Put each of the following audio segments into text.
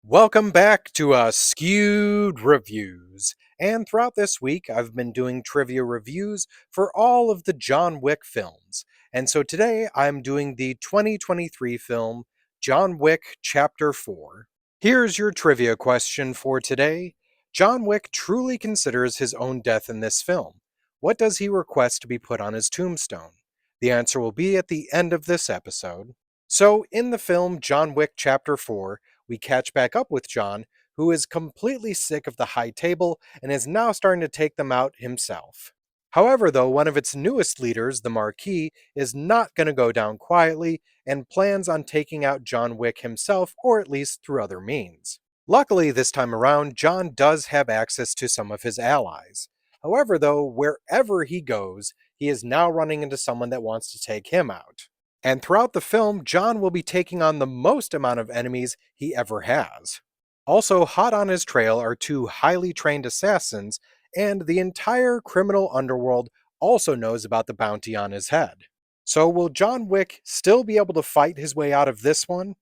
Welcome back to Askewed Reviews. And throughout this week, I've been doing trivia reviews for all of the John Wick films. And so today, I'm doing the 2023 film John Wick Chapter 4. Here's your trivia question for today. John Wick truly considers his own death in this film. What does he request to be put on his tombstone? The answer will be at the end of this episode. So, in the film John Wick Chapter 4, we catch back up with John, who is completely sick of the high table and is now starting to take them out himself. However, though, one of its newest leaders, the Marquis, is not going to go down quietly and plans on taking out John Wick himself, or at least through other means. Luckily, this time around, John does have access to some of his allies. However, though, wherever he goes, he is now running into someone that wants to take him out. And throughout the film, John will be taking on the most amount of enemies he ever has. Also, hot on his trail are two highly trained assassins, and the entire criminal underworld also knows about the bounty on his head. So, will John Wick still be able to fight his way out of this one?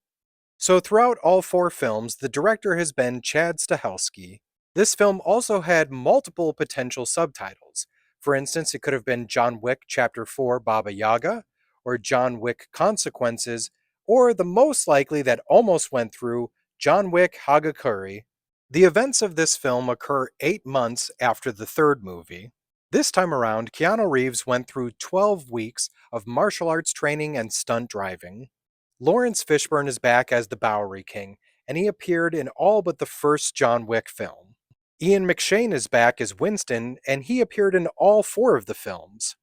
So, throughout all four films, the director has been Chad Stahelski. This film also had multiple potential subtitles. For instance, it could have been John Wick Chapter 4 Baba Yaga, or John Wick Consequences, or the most likely that almost went through, John Wick Hagakure. The events of this film occur 8 months after the third movie. This time around, Keanu Reeves went through 12 weeks of martial arts training and stunt driving. Lawrence Fishburne is back as the Bowery King, and he appeared in all but the first John Wick film. Ian McShane is back as Winston, and he appeared in all four of the films.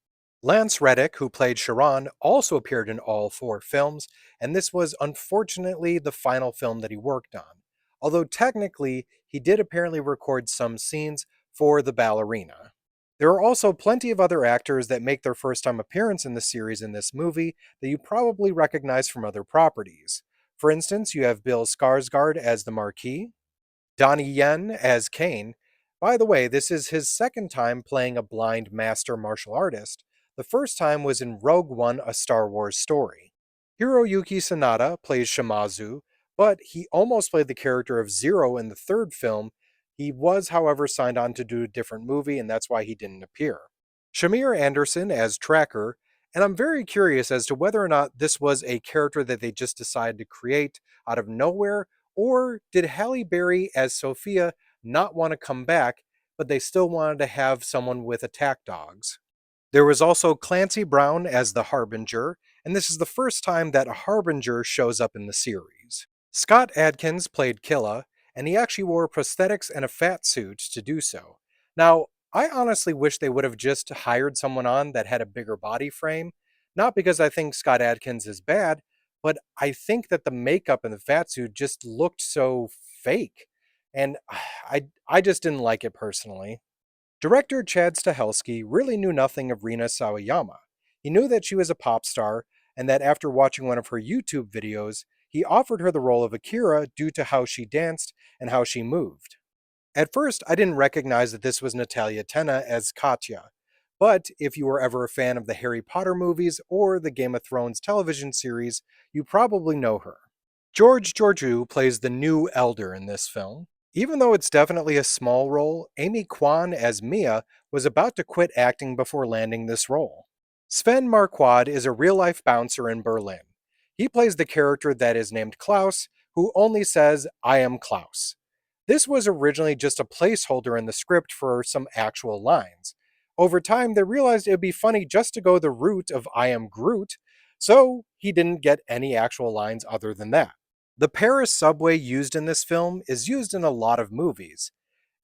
Lance Reddick, who played Sharon, also appeared in all four films, and this was unfortunately the final film that he worked on. Although technically, he did apparently record some scenes for the ballerina. There are also plenty of other actors that make their first time appearance in the series in this movie that you probably recognize from other properties. For instance, you have Bill Skarsgård as the Marquis, Donnie Yen as Kane. By the way, this is his second time playing a blind master martial artist. The first time was in Rogue One, A Star Wars Story. Hiroyuki Sanada plays Shimazu, but he almost played the character of Zero in the third film. He was, however, signed on to do a different movie, and that's why he didn't appear. Shamir Anderson as Tracker, and I'm very curious as to whether or not this was a character that they just decided to create out of nowhere, or did Halle Berry as Sophia not want to come back, but they still wanted to have someone with attack dogs? There was also Clancy Brown as the Harbinger, and this is the first time that a Harbinger shows up in the series. Scott Adkins played Killa, and he actually wore prosthetics and a fat suit to do so. Now, I honestly wish they would have just hired someone on that had a bigger body frame, not because I think Scott Adkins is bad, but I think that the makeup and the fat suit just looked so fake, and I just didn't like it personally. Director Chad Stahelski really knew nothing of Rina Sawayama. He knew that she was a pop star, and that after watching one of her YouTube videos, he offered her the role of Akira due to how she danced and how she moved. At first, I didn't recognize that this was Natalia Tena as Katya, but if you were ever a fan of the Harry Potter movies or the Game of Thrones television series, you probably know her. George Georgiou plays the new Elder in this film. Even though it's definitely a small role, Amy Kwan as Mia was about to quit acting before landing this role. Sven Marquardt is a real-life bouncer in Berlin. He plays the character that is named Klaus, who only says, "I am Klaus." This was originally just a placeholder in the script for some actual lines. Over time, they realized it would be funny just to go the route of "I am Groot," so he didn't get any actual lines other than that. The Paris subway used in this film is used in a lot of movies.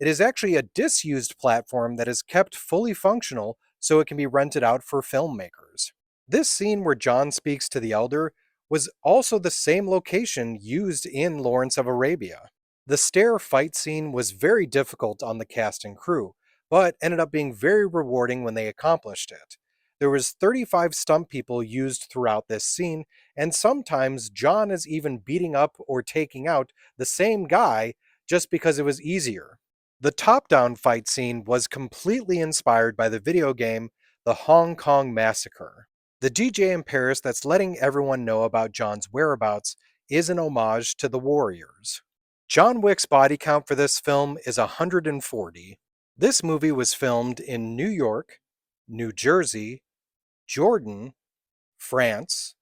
It is actually a disused platform that is kept fully functional so it can be rented out for filmmakers. This scene where John speaks to the Elder was also the same location used in Lawrence of Arabia. The stair fight scene was very difficult on the cast and crew, but ended up being very rewarding when they accomplished it. There was 35 stunt people used throughout this scene, and sometimes John is even beating up or taking out the same guy just because it was easier. The top-down fight scene was completely inspired by the video game The Hong Kong Massacre. The DJ in Paris that's letting everyone know about John's whereabouts is an homage to the Warriors. John Wick's body count for this film is 140. This movie was filmed in New York, New Jersey, Jordan, France,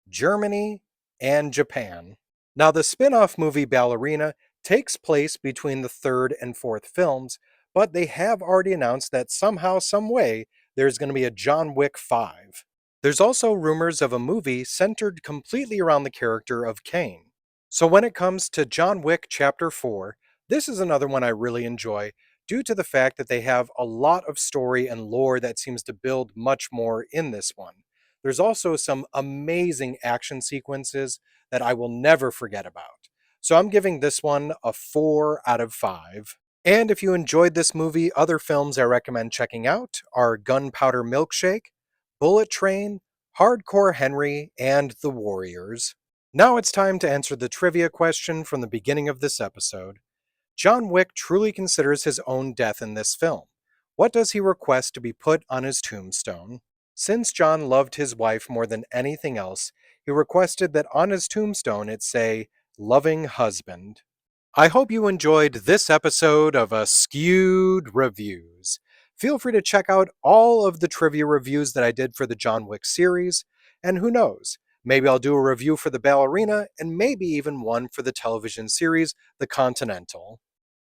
Germany, and Japan. Now, the spin off movie Ballerina takes place between the third and fourth films, but they have already announced that somehow, some way, there's going to be a John Wick 5. There's also rumors of a movie centered completely around the character of Kane. So, when it comes to John Wick Chapter 4, this is another one I really enjoy due to the fact that they have a lot of story and lore that seems to build much more in this one. There's also some amazing action sequences that I will never forget about. So I'm giving this one a 4 out of 5. And if you enjoyed this movie, other films I recommend checking out are Gunpowder Milkshake, Bullet Train, Hardcore Henry, and The Warriors. Now it's time to answer the trivia question from the beginning of this episode. John Wick truly considers his own death in this film. What does he request to be put on his tombstone? Since John loved his wife more than anything else, he requested that on his tombstone it say, "Loving Husband." I hope you enjoyed this episode of Askewed Reviews. Feel free to check out all of the trivia reviews that I did for the John Wick series, and who knows, maybe I'll do a review for the Ballerina and maybe even one for the television series The Continental.